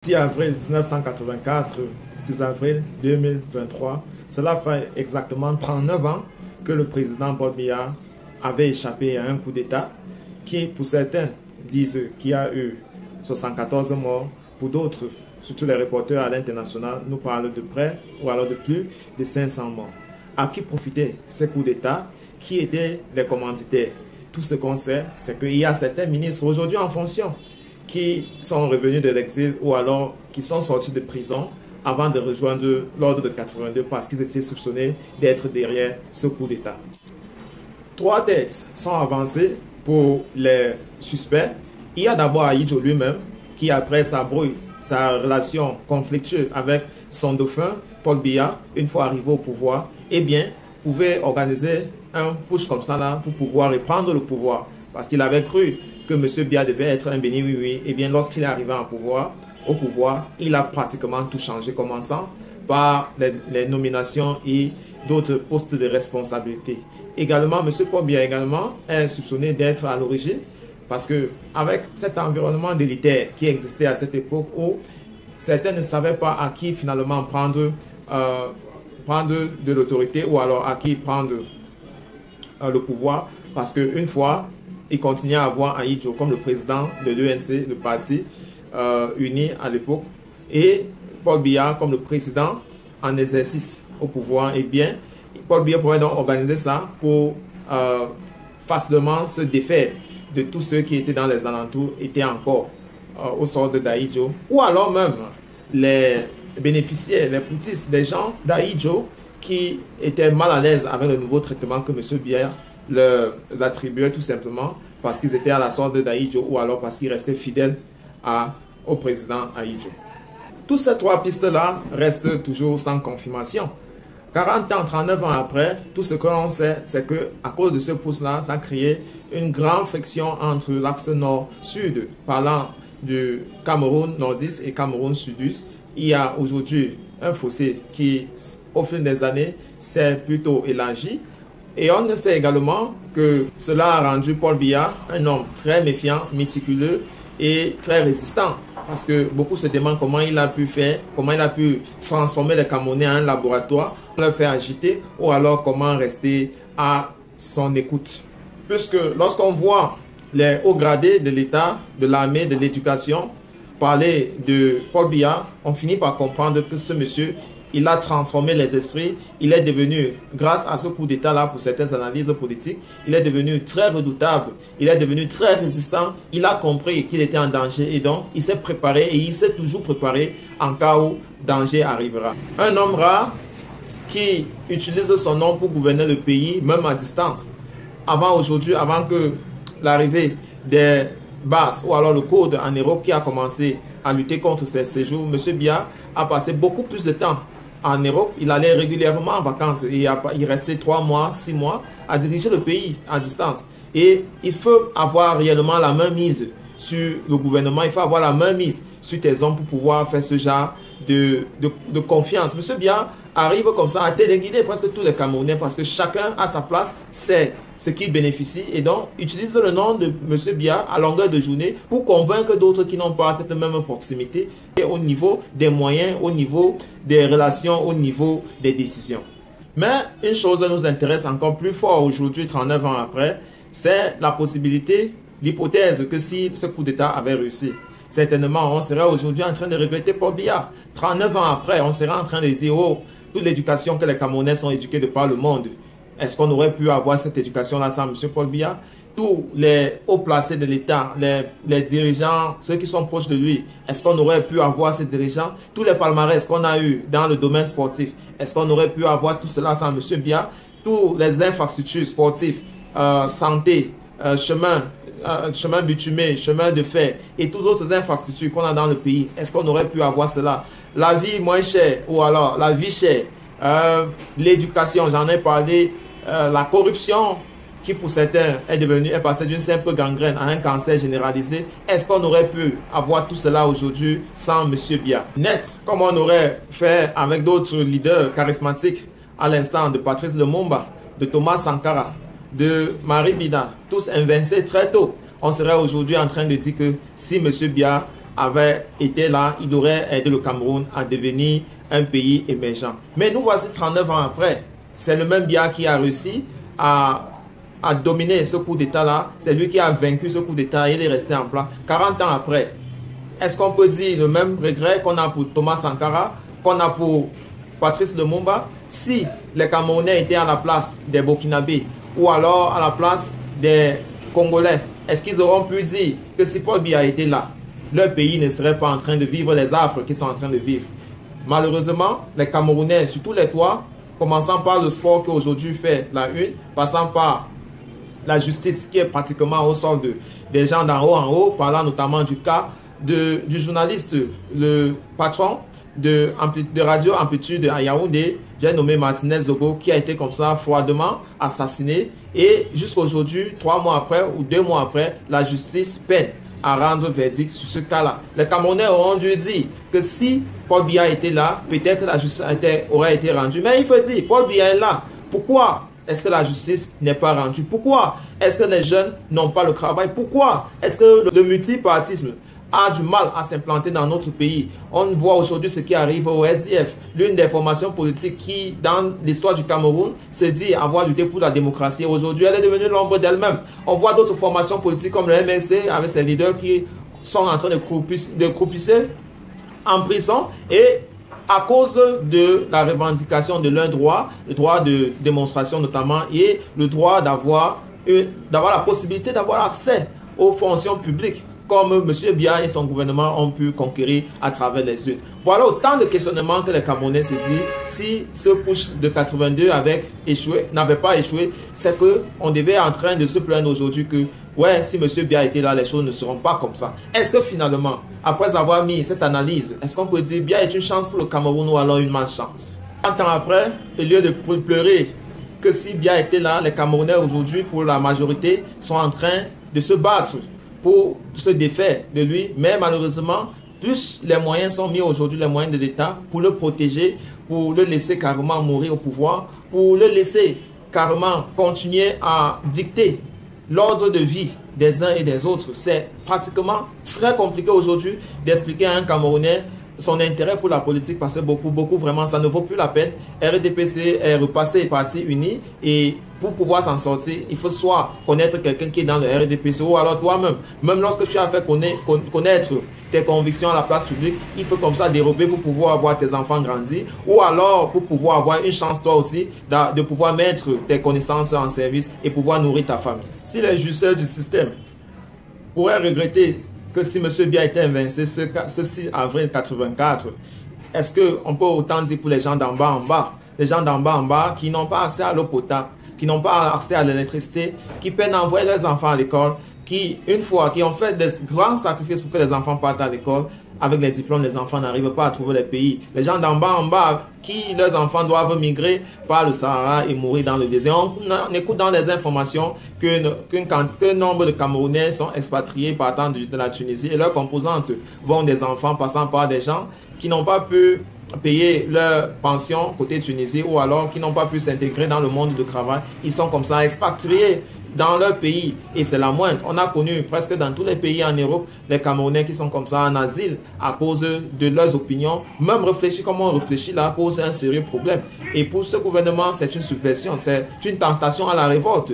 6 avril 1984, 6 avril 2023, cela fait exactement 39 ans que le président Paul Biya avait échappé à un coup d'État qui, pour certains, disent qu'il y a eu 74 morts, pour d'autres, surtout les reporters à l'international, nous parlent de près ou alors de plus de 500 morts. À qui profitaient ces coups d'État? Qui étaient les commanditaires? Tout ce qu'on sait, c'est qu'il y a certains ministres aujourd'hui en fonction qui sont revenus de l'exil ou alors qui sont sortis de prison avant de rejoindre l'ordre de 82 parce qu'ils étaient soupçonnés d'être derrière ce coup d'État. 3 thèses sont avancées pour les suspects. Il y a d'abord Ahidjo lui-même qui, après sa brouille, sa relation conflictueuse avec son dauphin, Paul Biya, une fois arrivé au pouvoir, eh bien, pouvait organiser un push comme ça là pour pouvoir reprendre le pouvoir. Parce qu'il avait cru que M. Biya devait être un béni oui-oui. Et bien, lorsqu'il est arrivé au pouvoir, il a pratiquement tout changé, commençant par les nominations et d'autres postes de responsabilité. Également, M. Paul Biya également est soupçonné d'être à l'origine, parce que avec cet environnement délitaire qui existait à cette époque où certains ne savaient pas à qui finalement prendre de l'autorité ou alors à qui prendre le pouvoir, parce qu'une fois, il continuait à avoir Ahidjo comme le président de l'UNC, le parti uni à l'époque, et Paul Biya comme le président en exercice au pouvoir. Et bien, Paul Biya pouvait donc organiser ça pour facilement se défaire de tous ceux qui étaient dans les alentours, étaient encore au sort d'Ahidjo, ou alors même les bénéficiaires, les poutistes, les gens d'Ahidjo qui étaient mal à l'aise avec le nouveau traitement que M. Biya leur attribuait, tout simplement parce qu'ils étaient à la sorte d'Ahidjo ou alors parce qu'ils restaient fidèles au président Ahidjo. Toutes ces 3 pistes-là restent toujours sans confirmation. 40 ans, 39 ans après, tout ce que l'on sait, c'est qu'à cause de ce pouce-là, ça a créé une grande friction entre l'axe nord-sud, parlant du Cameroun nord-est et Cameroun sud-est. Il y a aujourd'hui un fossé qui, au fil des années, s'est plutôt élargi. Et on sait également que cela a rendu Paul Biya un homme très méfiant, méticuleux et très résistant. Parce que beaucoup se demandent comment il a pu faire, comment il a pu transformer les Camerounais en un laboratoire, leur faire agiter, ou alors comment rester à son écoute. Puisque lorsqu'on voit les hauts gradés de l'État, de l'armée, de l'éducation, parler de Paul Biya, on finit par comprendre que ce monsieur, il a transformé les esprits. Il est devenu, grâce à ce coup d'État-là, pour certaines analyses politiques, il est devenu très redoutable, il est devenu très résistant. Il a compris qu'il était en danger et donc il s'est préparé et il s'est toujours préparé en cas où danger arrivera. Un homme rare qui utilise son nom pour gouverner le pays, même à distance. Avant que l'arrivée des BAS ou alors le Code en Europe qui a commencé à lutter contre ces séjours, M. Biya a passé beaucoup plus de temps en Europe. Il allait régulièrement en vacances et il restait 3 mois, 6 mois à diriger le pays à distance. Et il faut avoir réellement la main mise sur le gouvernement, il faut avoir la main mise sur tes hommes pour pouvoir faire ce genre de confiance. M. Biya arrive comme ça à téléguider presque tous les Camerounais parce que chacun à sa place sait ce qu'il bénéficie et donc utilise le nom de M. Biya à longueur de journée pour convaincre d'autres qui n'ont pas cette même proximité et au niveau des moyens, au niveau des relations, au niveau des décisions. Mais une chose nous intéresse encore plus fort aujourd'hui, 39 ans après, c'est la possibilité, l'hypothèse que si ce coup d'État avait réussi, certainement on serait aujourd'hui en train de regretter Paul Biya. 39 ans après, on serait en train de dire, oh, toute l'éducation que les Camerounais sont éduqués de par le monde, est-ce qu'on aurait pu avoir cette éducation-là sans M. Paul Biya? Tous les hauts placés de l'État, les dirigeants, ceux qui sont proches de lui, est-ce qu'on aurait pu avoir ces dirigeants? Tous les palmarès qu'on a eu dans le domaine sportif, est-ce qu'on aurait pu avoir tout cela sans M. Biya? Tous les infrastructures sportives, santé, chemin bitumé, chemin de fer et toutes autres infrastructures qu'on a dans le pays, est-ce qu'on aurait pu avoir cela? La vie moins chère ou alors la vie chère, l'éducation, j'en ai parlé, la corruption qui pour certains est passée d'une simple gangrène à un cancer généralisé. Est-ce qu'on aurait pu avoir tout cela aujourd'hui sans M. Biya? Net, comme on aurait fait avec d'autres leaders charismatiques, à l'instant de Patrice Lumumba, de Thomas Sankara, de Marie Bida, tous invincés très tôt. On serait aujourd'hui en train de dire que si M. Biya avait été là, il aurait aidé le Cameroun à devenir un pays émergent. Mais nous voici 39 ans après. C'est le même Biya qui a réussi à dominer ce coup d'État-là. C'est lui qui a vaincu ce coup d'État et il est resté en place. 40 ans après, est-ce qu'on peut dire le même regret qu'on a pour Thomas Sankara, qu'on a pour Patrice Lumumba? Si les Camerounais étaient à la place des Burkinabés ou alors à la place des Congolais, est-ce qu'ils auront pu dire que si Paul Biya était là, leur pays ne serait pas en train de vivre les affres qu'ils sont en train de vivre? Malheureusement, les Camerounais, sur tous les toits, commençant par le sport qui aujourd'hui fait la une, passant par la justice qui est pratiquement au sol des gens d'en haut en haut, parlant notamment du cas du journaliste, le patron de Radio Amplitude à Yaoundé, j'ai nommé Martinez Zogo, qui a été comme ça froidement assassiné. Et jusqu'à aujourd'hui, 3 mois après ou 2 mois après, la justice peine à rendre verdict sur ce cas-là. Les Camerounais auront dû dire que si Paul Biya était là, peut-être que la justice aurait été rendue. Mais il faut dire, Paul Biya est là. Pourquoi est-ce que la justice n'est pas rendue? Pourquoi est-ce que les jeunes n'ont pas le travail? Pourquoi est-ce que le multipartisme a du mal à s'implanter dans notre pays? On voit aujourd'hui ce qui arrive au SDF, l'une des formations politiques qui, dans l'histoire du Cameroun, se dit avoir lutté pour la démocratie. Aujourd'hui, elle est devenue l'ombre d'elle-même. On voit d'autres formations politiques comme le MLC, avec ses leaders qui sont en train de croupisser en prison et à cause de la revendication de leurs droits, le droit de démonstration notamment, et le droit d'avoir la possibilité d'avoir accès aux fonctions publiques, comme M. Biya et son gouvernement ont pu conquérir à travers les yeux. Voilà autant de questionnements que les Camerounais se disent. Si ce push de 82 n'avait pas échoué, c'est qu'on devait en train de se plaindre aujourd'hui que, ouais, si M. Biya était là, les choses ne seront pas comme ça. Est-ce que finalement, après avoir mis cette analyse, est-ce qu'on peut dire Biya est une chance pour le Cameroun ou alors une malchance? 30 ans après, au lieu de pleurer que si Biya était là, les Camerounais aujourd'hui, pour la majorité, sont en train de se battre pour se défaire de lui, mais malheureusement, plus les moyens sont mis aujourd'hui, les moyens de l'État, pour le protéger, pour le laisser carrément mourir au pouvoir, pour le laisser carrément continuer à dicter l'ordre de vie des uns et des autres. C'est pratiquement très compliqué aujourd'hui d'expliquer à un Camerounais son intérêt pour la politique, parce que beaucoup vraiment, ça ne vaut plus la peine. RDPC est repassé parti uni, et pour pouvoir s'en sortir, il faut soit connaître quelqu'un qui est dans le RDPC, ou alors toi-même, même lorsque tu as fait connaître tes convictions à la place publique, il faut comme ça dérober pour pouvoir voir tes enfants grandir, ou alors pour pouvoir avoir une chance toi aussi de pouvoir mettre tes connaissances en service et pouvoir nourrir ta famille. Si les justeurs du système pourraient regretter que si M. Biya était invincé ce 6 avril 84, est-ce qu'on peut autant dire pour les gens d'en bas en bas, les gens d'en bas en bas qui n'ont pas accès à l'eau potable, qui n'ont pas accès à l'électricité, qui peinent à envoyer leurs enfants à l'école, qui ont fait des grands sacrifices pour que les enfants partent à l'école? Avec les diplômes, les enfants n'arrivent pas à trouver les pays. Les gens d'en bas en bas, qui leurs enfants doivent migrer par le Sahara et mourir dans le désert. On écoute dans les informations qu'un nombre de Camerounais sont expatriés partant de la Tunisie, et leurs composantes vont des enfants passant par des gens qui n'ont pas pu payer leur pension côté Tunisie, ou alors qui n'ont pas pu s'intégrer dans le monde du travail. Ils sont comme ça expatriés dans leur pays, et c'est la moindre. On a connu presque dans tous les pays en Europe les Camerounais qui sont comme ça en asile à cause de leurs opinions. Même réfléchir comme on réfléchit là pose un sérieux problème. Et pour ce gouvernement, c'est une subversion, c'est une tentation à la révolte.